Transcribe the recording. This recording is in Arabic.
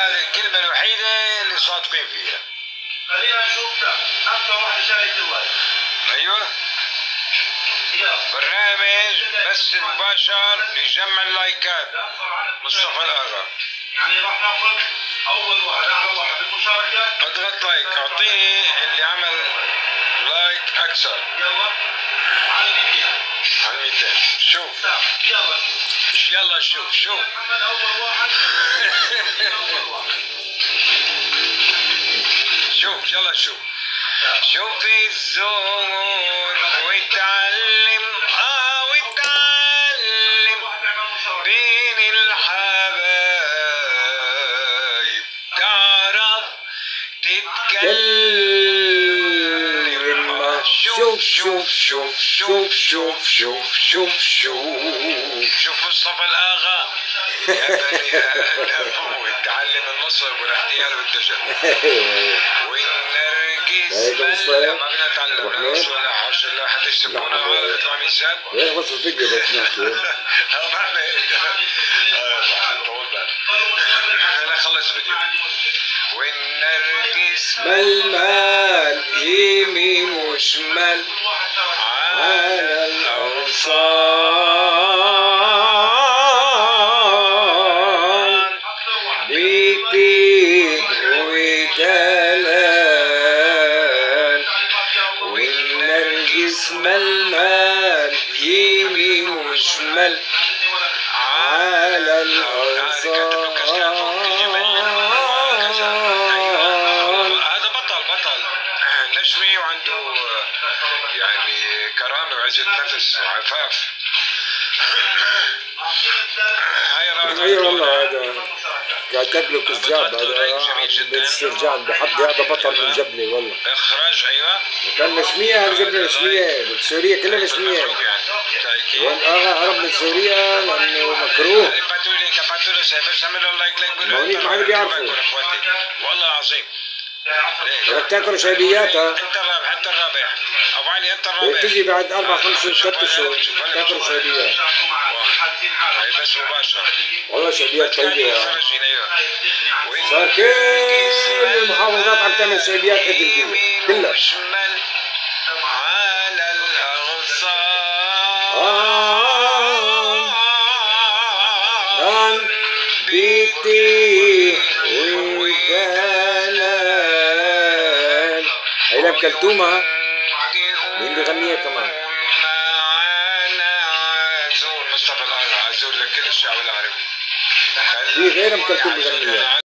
هذه الكلمة الوحيدة اللي صادقين فيها. خلينا نشوف أكثر واحد شارك اللايف. أيوه. برنامج بث مباشر يجمع اللايكات. مصطفى الآغا. يعني راح ناخذ أول واحد، أعلى واحد بالمشاركات. اضغط لايك، أعطيني اللي عمل لايك أكثر. يلا. على 200. على 200. شوف. يلا شوف. يلا شوف شوف. محمد أول واحد. أول واحد. شوف يلا شوف. شوف الزهور واتعلم واتعلم بين الحبايب تعرف تتكلم. شوف شوف شوف شوف شوف شوف شوف شوف شوف مصطفى الآغا يا بني آدم واتعلم النصر والاحتيال والتجلي. والنرجس ما بنتعلم النصر ولا حاش لا حد يسمونا ولا بيطلع من الساب. ايه بس الفكرة بس نحكي. طول بالك. انا خلص فيديو. والنرجس بالمال يمين وشمال على الأغصان بيتي ودلال. والنرجس بالمال يمين وشمال على الأغصان. نشمي وعنده يعني كرامة وعزة نفس وعفاف. اي والله هذا كاتب له كذاب، هذا باسترجاع بحب هذا بطل من جبلي والله. اخراج ايوه. كان مشمية على جبل مشمية، سوريا كلها مشمية. والآغا هرب من سوريا لأنه مكروه. هونيك ما حدا بيعرفه. والله العظيم. بدك تاكلوا شعبيات ها؟ انت الرابح انت الرابح. ابو علي انت الرابح. تيجي بعد 4 5 6 شهور تاكلوا شعبيات. هي بس مباشرة. والله شعبيات طيبة يعني. صار كل المحافظات عم تعمل شعبيات قد الدنيا كلها. على الأغصان بيتي ودلال. هي لام كلثومة مين بيغنيها كمان؟ عزول مصطفى الآغا، عزول لكل الشعب العربي. في غير ام كلثوم بيغنيها.